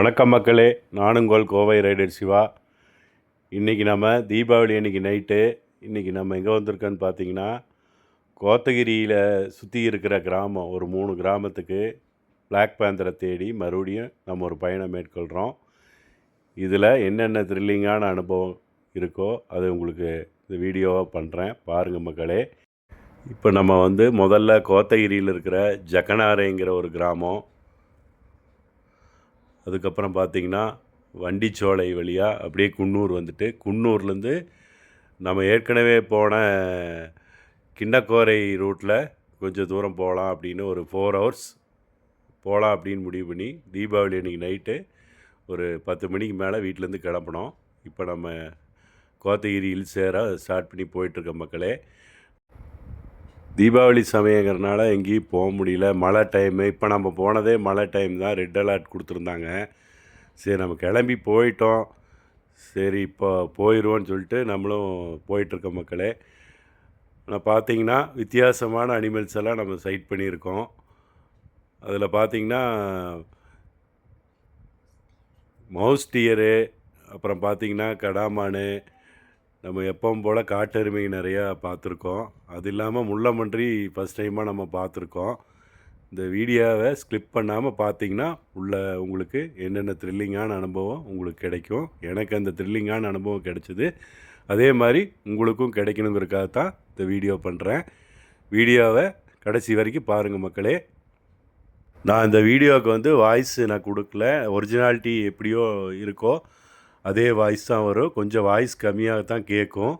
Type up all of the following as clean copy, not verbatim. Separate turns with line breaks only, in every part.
வணக்கம் மக்களே, நான் உங்கள் கோவை ரைடர் சிவா. இன்றைக்கி நம்ம தீபாவளி அன்றைக்கி நைட்டு இன்றைக்கி நம்ம எங்கே வந்திருக்கோன்னு பார்த்தீங்கன்னா, கோத்தகிரியில் சுற்றி இருக்கிற கிராமம் ஒரு 3 கிராமத்துக்கு பிளாக் பேந்தரை தேடி மறுபடியும் நம்ம ஒரு பயணம் மேற்கொள்கிறோம். இதில் என்னென்ன த்ரில்லிங்கான அனுபவம் இருக்கோ அது உங்களுக்கு இந்த வீடியோவாக பண்ணுறேன், பாருங்கள் மக்களே. இப்போ நம்ம முதல்ல கோத்தகிரியில் இருக்கிற ஜக்கனாரைங்கிற ஒரு கிராமம், அதுக்கப்புறம் பார்த்திங்கன்னா வண்டிச்சோலை வழியாக அப்படியே குன்னூர் வந்துட்டு, குன்னூர்லேருந்து நம்ம ஏற்கனவே போன கிண்ணக்கோரை ரூட்டில் கொஞ்சம் தூரம் போகலாம் அப்படின்னு ஒரு 4 ஹவர்ஸ் போகலாம் அப்படின்னு முடிவு பண்ணி தீபாவளி அன்றைக்கி நைட்டு ஒரு 10 மணிக்கு மேலே வீட்டிலேருந்து கிளம்பினோம். இப்போ நம்ம கோத்தகிரி ஹில்ஸ் ஏற ஸ்டார்ட் பண்ணி போயிட்டுருக்க மக்களே. தீபாவளி சமயங்கிறனால எங்கேயும் போக முடியல, மழை டைமு. இப்போ நம்ம போனதே மழை டைம் தான், ரெட் அலர்ட் கொடுத்துருந்தாங்க. சரி நம்ம கிளம்பி போயிட்டோம், சரி இப்போ போயிடுவோன்னு சொல்லிட்டு நம்மளும் போயிட்டுருக்க மக்களே. நான் பார்த்திங்கன்னா வித்தியாசமான அனிமல்ஸ் எல்லாம் நம்ம சைட் பண்ணியிருக்கோம். அதில் பார்த்திங்கன்னா மவுஸ் டியரு, அப்புறம் பார்த்திங்கன்னா கடாமானு, நம்ம எப்பவும் போல் காட்டெருமை நிறையா பார்த்துருக்கோம். அது இல்லாமல் முள்ளமன்றி ஃபஸ்ட் டைமாக நம்ம பார்த்துருக்கோம். இந்த வீடியோவை ஸ்கிப் பண்ணாமல் பார்த்தீங்கன்னா உங்களுக்கு என்னென்ன த்ரில்லிங்கான அனுபவம் உங்களுக்கு கிடைக்கும். எனக்கு அந்த த்ரில்லிங்கான அனுபவம் கிடைச்சிது, அதே மாதிரி உங்களுக்கும் கிடைக்கணுங்கிறதுக்காகத்தான் இந்த வீடியோ பண்ணுறேன். வீடியோவை கடைசி வரைக்கும் பாருங்கள் மக்களே. நான் இந்த வீடியோவுக்கு வாய்ஸ் நான் கொடுக்கல, ஒரிஜினாலிட்டி எப்படியோ இருக்கோ அதே வாய்ஸ் தான் வரும். கொஞ்சம் வாய்ஸ் கம்மியாக தான் கேட்கும்,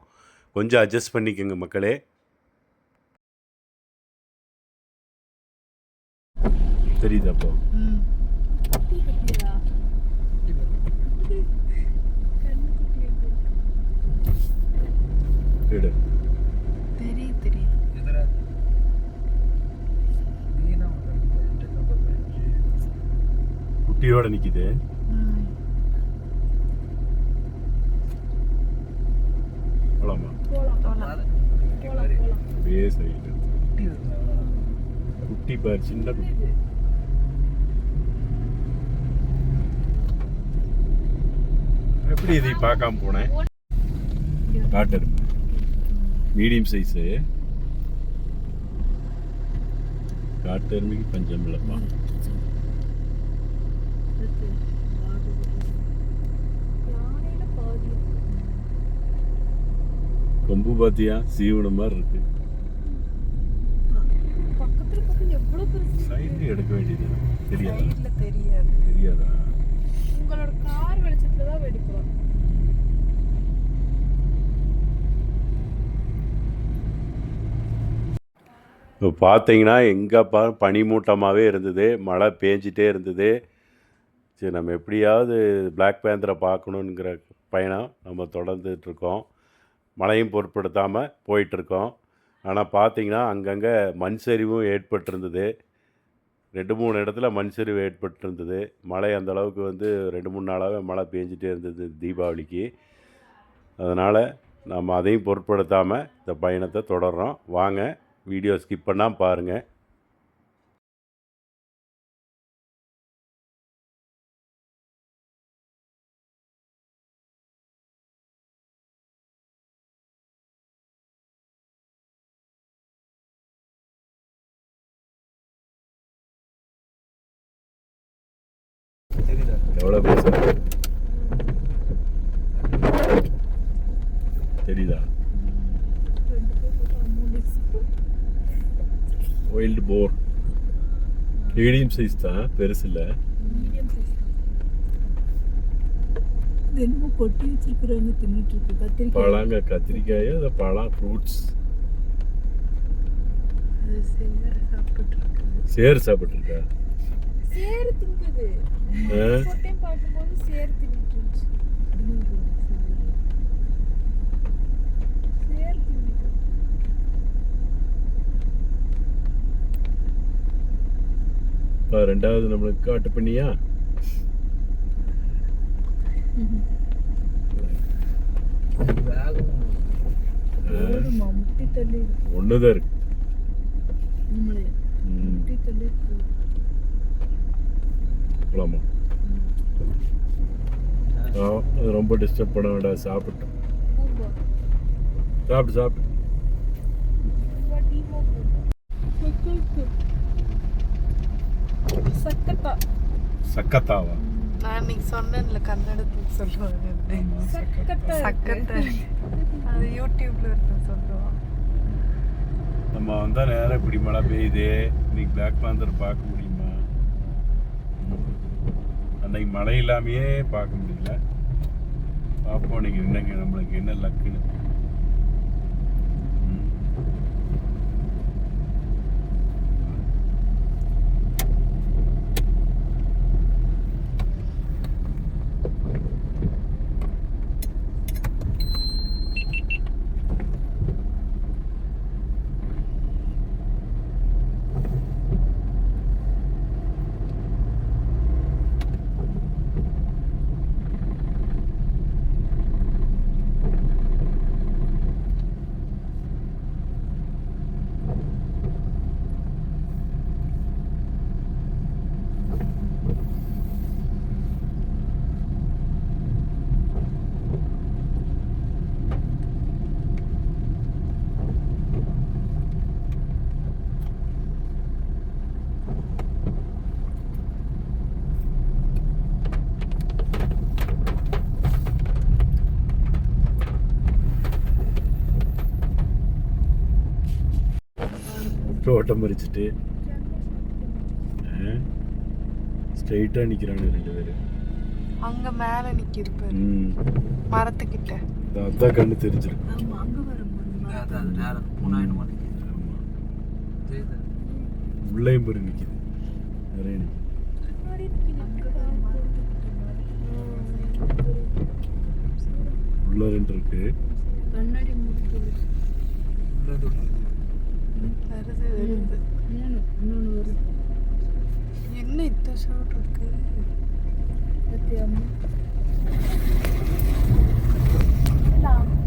கொஞ்சம் அட்ஜஸ்ட் பண்ணிக்கோங்க மக்களே. தெரியுது அப்போ குட்டியோட நிக்குது. குட்டி பார், சின்ன குட்டி. எப்படி இதை பார்க்காம போனேன். காட்டர் மீடியம் சைஸு, காட்டெருமைக்கு பஞ்சம் இல்லைப்பா. கொம்பு பாத்தியா, சீவன மாதிரி இருக்கு. சைடு எடுக்க வேண்டியது தெரியாதா?
உங்களோட கார் வெளிச்சத்துல தான் வெடிக்கும்.
இப்போ பார்த்தீங்கன்னா எங்கேப்பா பனிமூட்டமாகவே இருந்தது, மழை பேஞ்சிட்டே இருந்தது. சரி நம்ம எப்படியாவது பிளாக் பேந்தரை பார்க்கணுங்கிற பயணம் நம்ம தொடர்ந்துட்டுருக்கோம். மழையும் பொருட்படுத்தாமல் போயிட்டுருக்கோம். ஆனால் பார்த்திங்கன்னா அங்கங்கே மண் சரிவும் ஏற்பட்டிருந்தது. 2-3 இடத்துல மண் சரிவு ஏற்பட்டிருந்தது. மழை அந்தளவுக்கு 2-3 நாளாகவே மழை பேஞ்சிட்டே இருந்தது தீபாவளிக்கு. அதனால் நம்ம அதையும் பொருட்படுத்தாமல் இந்த பயணத்தை தொடர்றோம். வாங்க வீடியோ ஸ்கிப் பண்ணாமல் பாருங்கள். எவ்வளோ பேசுகிறேன் தெரியுதா? ஒயில்டு போர் மீடியம் சைஸ் தான், பெருசு இல்லை.
கொட்டி வச்சிருக்கிறவங்க தின்னுட்டு இருக்கு.
பழங்க, கத்திரிக்காய், அந்த பழம் ஃப்ரூட்ஸ் சேர் சாப்பிட்டுருக்கா?
சேர் திங்குது. பார்க்கும்போது சேர் தின்னுட்டு இருந்துச்சு. சேர் தின்னுது.
ரெண்டாவது நம்மளுக்கு காட்டு பண்ணியா? ஒண்ணுதான் இருக்கு. போலாமா? ரொம்ப டிஸ்டர்ப் பண்ண வேண்டாம், சாப்பிட்டோம்.
பூம்பா
சாப்பிட்டு சாப்பிட்டு.
பூம்பா டீமோ பூம்பா சக்கத்தா
சக்கத்தாவா?
நான் இன்னைக்கு சொன்னேன்ல கன்னடத்துக்கு சொல்லுவாங்க
சக்கத்தா
சக்கத்தை அது யூடியூப்ல இருக்க சொல்லுவான்.
நம்ம வந்தால் நேரம் இப்படி மழை பெய்யுது. இன்னைக்கு பிளாக் பேந்தர் பார்க்க முடியுமா? அன்னைக்கு மழை இல்லாமையே பார்க்க முடியல. பார்ப்போம் நீங்கள் என்னங்க நம்மளுக்கு என்ன லக்குன்னு. ஓட்டம் மறிச்சிட்டு ஸ்ட்ரைட்டாக நிற்கிறானு 2 பேர்.
அங்க மேல நிக்கிது பாரு மரத்துக்கிட்ட.
அதான் கண்ணு தெரிஞ்சிருக்கு.
ஆமா அங்க வரும்
உள்ளேயும் பேர் நிற்கிது நிறைய நிற்கிது. உள்ள 2 இருக்கு.
கண்ணாடி மூடி
வருது வருது.
இன்னொன்று வருது.
என்ன இத்த சூடு இருக்கு?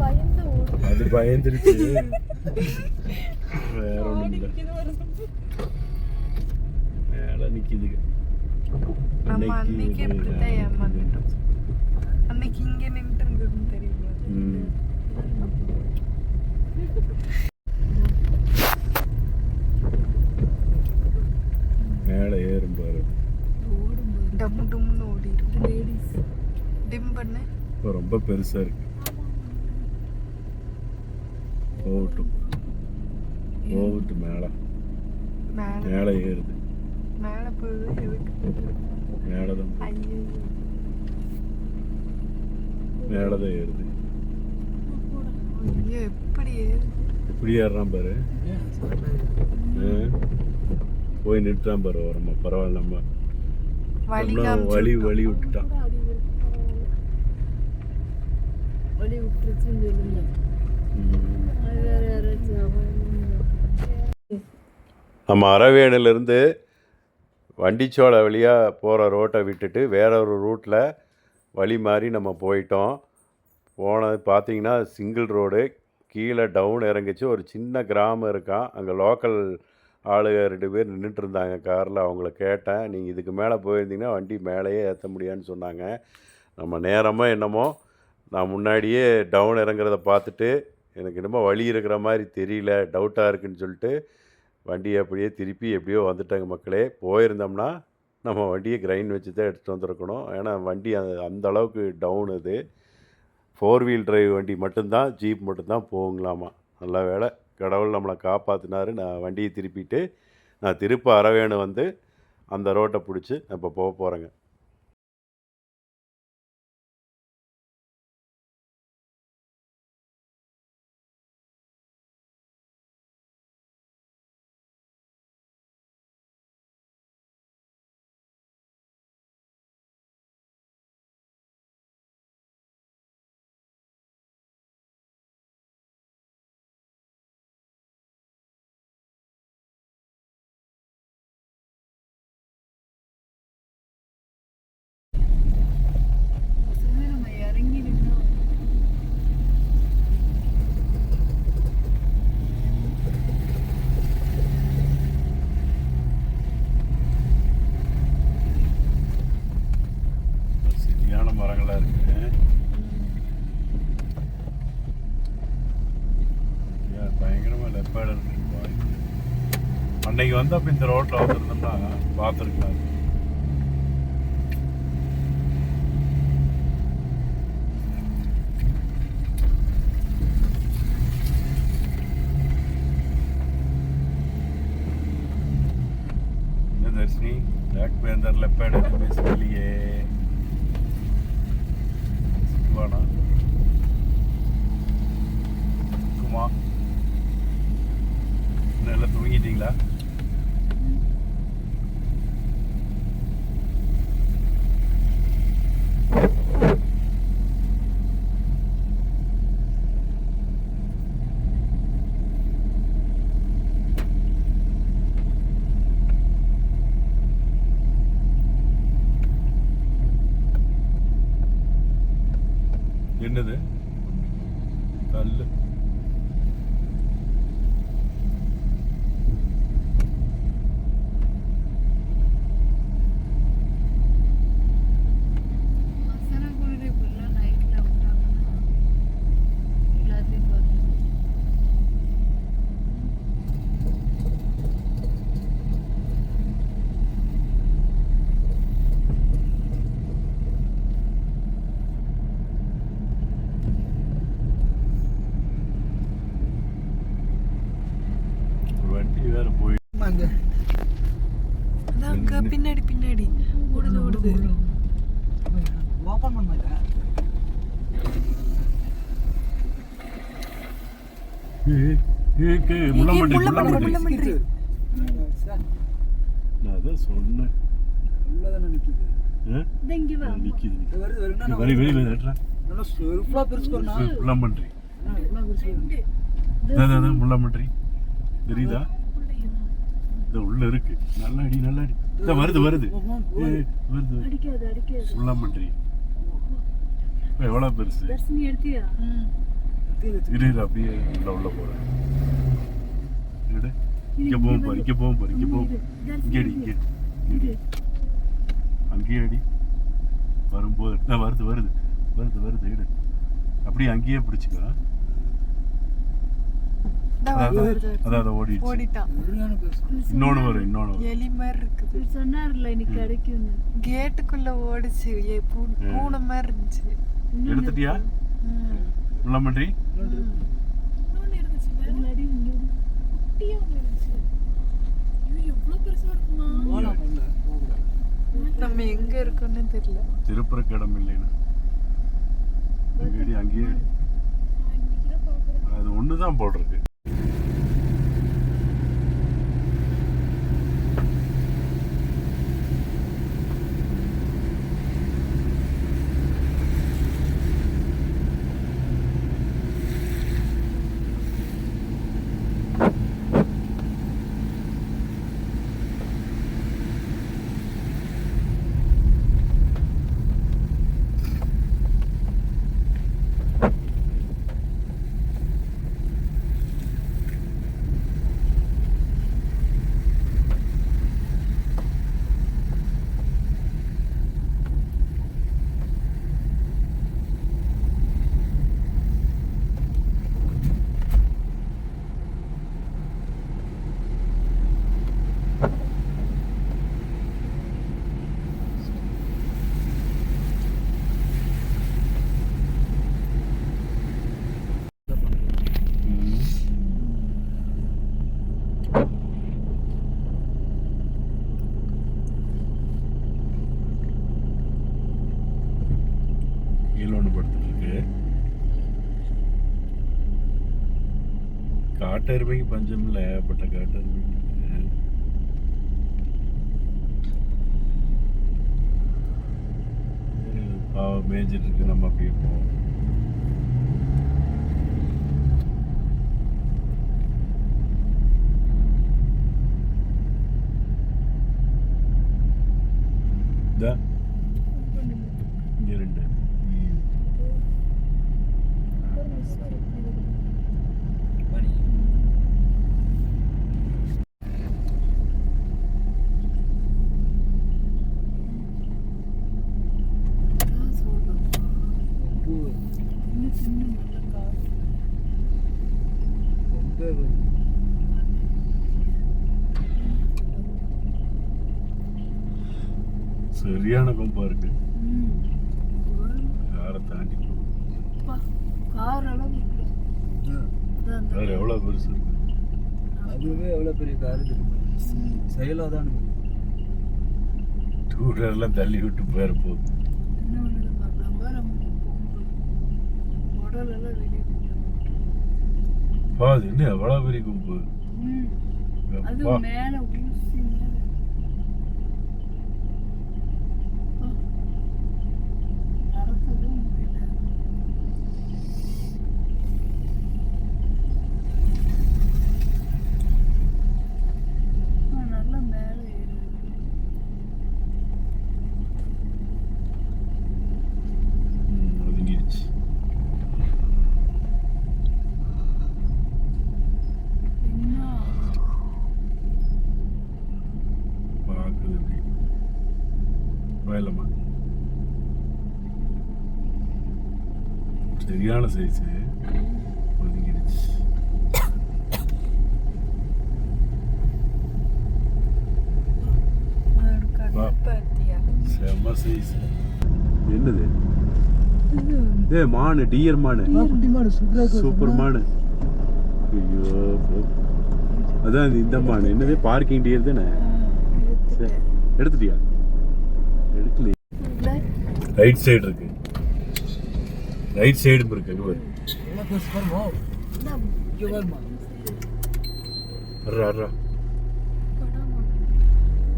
பயந்து ஓடும்.
அது பயந்துருச்சு. வேற ஒன்றும் இல்லை. மேலே நிற்கிதுங்க.
நம்ம அன்னைக்கு இப்படித்தான் ஏமாந்துட்டோம். அன்னைக்கு இங்க நின்று இருந்ததுன்னு தெரியுமா?
மேலே ஏறும் பாரு.
டம் டும்னு ஓடிடும். லேடிஸ் டிம் பண்ண
இப்போ ரொம்ப பெருசாக இருக்கு. போகட்டும் போகட்டும். மேலே
மேல
மேலே ஏறுது.
மேல போகுது. எதுக்கு?
மேலே தான்
ஐயோ
மேலே தான் ஏறுது.
ஐயோ எப்படி ஏறுது?
இப்படி ஏறுறான் பாரு. போய் நிறுத்தான் பாரு ஓரமா. பரவாயில்ல, நம்ம வழி விட்டுட்டான்.
வழி விட்டுருச்சுன்னு சொல்லுங்க.
நம்ம அரவேணிலிருந்து வண்டிச்சோலை வழியாக போகிற ரோட்டை விட்டுட்டு வேற ஒரு ரூட்டில் வழி மாறி நம்ம போயிட்டோம். போனது பார்த்திங்கன்னா சிங்கிள் ரோடு. கீழே டவுன் இறங்கிச்சு. ஒரு சின்ன கிராமம் இருக்கான். அங்கே லோக்கல் ஆளுங்க 2 பேர் நின்றுட்டு இருந்தாங்க காரில். அவங்கள கேட்டேன், நீங்கள் இதுக்கு மேலே போயிருந்தீங்கன்னா வண்டி மேலேயே ஏற்ற முடியாதுன்னு சொன்னாங்க. நம்ம நேரமாக என்னமோ நான் முன்னாடியே டவுன் இறங்குறத பார்த்துட்டு எனக்கு என்னமோ வழி இருக்கிற மாதிரி தெரியல, டவுட்டாக இருக்குன்னு சொல்லிட்டு வண்டியை அப்படியே திருப்பி எப்படியோ வந்துட்டாங்க மக்களே. போயிருந்தோம்னா நம்ம வண்டியை கிரைண்ட் வச்சு தான் எடுத்துகிட்டு வந்திருக்கணும். ஏன்னா வண்டி அந்த அளவுக்கு டவுன். இது 4 வீல் டிரைவ் வண்டி மட்டும்தான், ஜீப் மட்டும்தான் போகுங்களாமா. நல்ல வேலை, கடவுள் நம்மளை காப்பாற்றினாரு. நான் வண்டியை திருப்பிட்டு நான் திருப்ப அரவேணு வந்து அந்த ரோட்டை பிடிச்சி நான் இப்போ போக போகிறேங்க. அன்னைக்கு வந்து அப்போ இந்த ரோட்டில் வந்துருந்தோம்னா பார்த்துருக்கலாம். दर्शनी बैक पे अंदर लेपर्ड मिस के लिए सिखवाना குமா நல்லா தூங்கிட்டீங்களா? என்னது கல்லு?
மசாலா குளிர் இப்படிலாம் நைட்டில் விட்டாங்கன்னா எல்லாத்தையும் பார்த்து
வண்டி வேற போய்
அங்க பின்னாடி பின்னாடி ஓடுது ஓடுது.
ஓபன் பண்ணல.
முள்ளம்பன்றி
முள்ளம்பன்றி.
நான் அதான் சொன்னேன்.
உள்ளதான நிக்குது.
இந்த இங்கே வா
நிக்குது.
இது வருது வருதுன்னா
வரி வரி வரி ஏற்றா.
நல்லா செருப்பா பெருசுக்கறனா.
முள்ளம்பன்றி.
நல்லா பெருசு.
அதான் முள்ளம்பன்றி. தெரியுதா? இந்த உள்ள இருக்கு. நல்ல அடி நல்ல அடி. இந்த வருது வருது. வருது.
அடிக்காது அடிக்காது.
முள்ளம்பன்றி. எவ்வளவு பெருசு?
தர்ஷினி எடுத்தியா?
இரு இரு அப்படியே உள்ள போறேன். எடு. இங்க போகும் பாரு இங்க போகும் பாரு இங்க போகும். இங்க அடி இங்க. அங்கேயே அடி. வரும்போது வருது வருது வருது வருது எடு. அப்படியே அங்கேயே பிடிச்சிக்கோ. அதான் ஓடிடுச்சு.
ஓடிட்டான்.
சரியான பெருசு.
இன்னொன்னு வரும் இன்னொன்னு வரும்.
எலி மாதிரி இருக்குது.
இவர் சொன்னார்ல இன்னைக்கு கிடைக்கும்னு.
கேட்டுக்குள்ள ஓடிச்சு. பூனை மாதிரி இருந்துச்சு.
எடுத்துட்டியா முள்ளம்பன்றி?
இன்னொன்னு இருந்துச்சு.
முன்னாடி இன்னொரு
குட்டியா ஒண்ணு இருந்துச்சு. ஐயோ எவ்வளவு பெருசா இருக்குமா?
போலாம் உள்ள போகலாம்.
நம்ம எங்க இருக்கோம்னு தெரியல.
திருப்புறக்கு இடம் இல்லைன்னா அங்கேயே அங்கேயே அது ஒண்ணுதான் போட்டிருக்கு. காட்டெருமைக்கு பஞ்சம் இல்லை. ஏகப்பட்ட காட்டெருமைக்கு பாவம் மேய்ஞ்சிட்டு இருக்கு. நம்ம அப்படியே போவோம். இங்க ரெண்டு சரியான கொம்பா இருக்கு.
ம்.
யாரை தாண்டி போகுது.
அப்பா, கார் அளவு இருக்கு. அதான் அந்த
வேற எவ்வளோ பெருசு இருக்கு.
அதுவே எவ்வளோ பெரிய கார் தெரியுமா? செயலாக தான்
டூ வீலர்லாம் தள்ளி விட்டு போயிட போகுது.
என்ன பண்ணுது பார்க்கலாம் பாரு, கொம்பு உடலெல்லாம் வெளியே போட்டு.
பாது என்ன எவ்வளோ பெரிய கொம்பு.
ம். அது
எப்பா.
மேல ஊசி மேல. அப்பா, நடக்கவே முடியல. நல்லா மேல ஏறுது.
ஒதுங்கிடுச்சு.
என்ன
பார்க்குது அப்படி. வயலம்மா சரியான சைஸு. ஒதுங்கிடுச்சு.
ஒரு கண்ணு பார்த்தியா?
செம்ம சைஸ். என்னது? மானு, டியர் மானு,
குட்டி மாடு
சூப்பர் மானு. ஐயோ போ. அதான் இந்த மானு என்னது, பார்க்கிங் டியர் தானே. சரி, எடுத்துட்டியா? எடுக்கலையே. ரைட் சைடு இருக்கு. ரைட் சைடு இருக்கு. அங்கே பாரு.
எவ்வளோ பெருசு பாருமா? இங்கே பாருமா.
அர்ரா அர்ரா.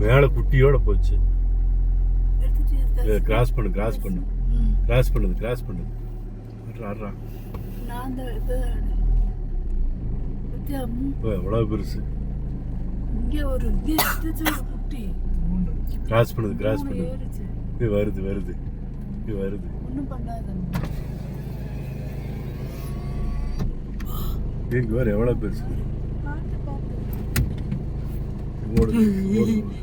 மேலே குட்டியோட போச்சு. கிராஸ் பண்ணு, கிராஸ் பண்ணு, கிராஸ் பண்ணுது, கிராஸ் பண்ணுது. அர்ரா அர்ரா.
நான் தான் இது
எவ்வளோ பெருசு.
இங்கே ஒரு குட்டி
கிராஸ் பண்ணுது, கிராஸ் பண்ணுது.
ஏறிச்சு.
இது வருது, வருது, இது வருது.
ஒன்றும் பண்ணாத.
இங்க வேறு எவ்வளோ பெருசு.
பார்த்து பார்த்து.
ஓடுது, ஓடுது.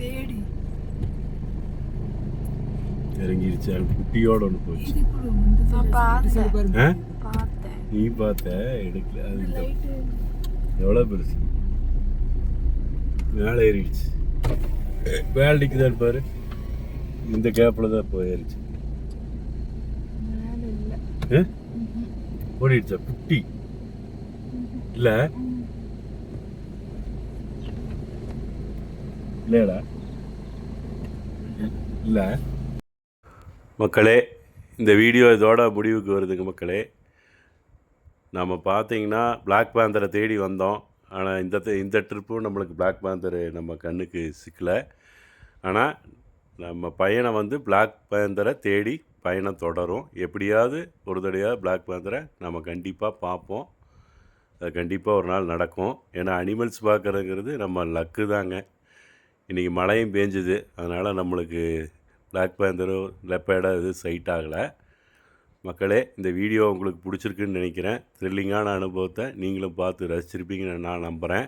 தேடி
இறங்கிருச்சு. அது குட்டியோட ஒன்று போச்சு.
இதுக்குள்ள வந்து
நான் பார்த்தேன்
பாருங்க.
ஆ?
பார்த்தேன்.
நீ பார்த்த எடுக்கல. அது இந்த
லைட்டு
எவ்வளோ பெருசு. மேலே ஏறிடுச்சு. மேலே நிற்குதான்னு பாரு. இந்த கேப்பில் தான் போயிருச்சு.
மேல இல்ல.
ஓடிடுச்சா குட்டி இல்லை? இல்லையாடா? இல்லை. மக்களே, இந்த வீடியோ இதோட முடிவுக்கு வருதுங்க மக்களே. நம்ம பார்த்தீங்கன்னா பிளாக் பேந்தரை தேடி வந்தோம். ஆனால் இந்த ட்ரிப்பும் நம்மளுக்கு பிளாக் பேந்தர் நம்ம கண்ணுக்கு சிக்கலை. ஆனால் நம்ம பயணம் வந்து பிளாக் பேந்தரை தேடி பயணம் தொடரும். எப்படியாவது ஒரு தடையாக பிளாக் பேந்தரை நம்ம கண்டிப்பாக பார்ப்போம். அது கண்டிப்பாக ஒரு நாள் நடக்கும். ஏன்னா அனிமல்ஸ் பார்க்குறதுங்கிறது நம்ம லக்கு தாங்க. இன்றைக்கி மழையும் பேஞ்சுது. அதனால் நம்மளுக்கு பிளாக் பேந்தரோ லெப்பேடோ எதுவும் சைட் ஆகலை. மக்களே, இந்த வீடியோ உங்களுக்கு பிடிச்சிருக்குன்னு நினைக்கிறேன். த்ரில்லிங்கான அனுபவத்தை நீங்களும் பார்த்து ரசிச்சிருப்பீங்கன்னு நான் நம்புகிறேன்.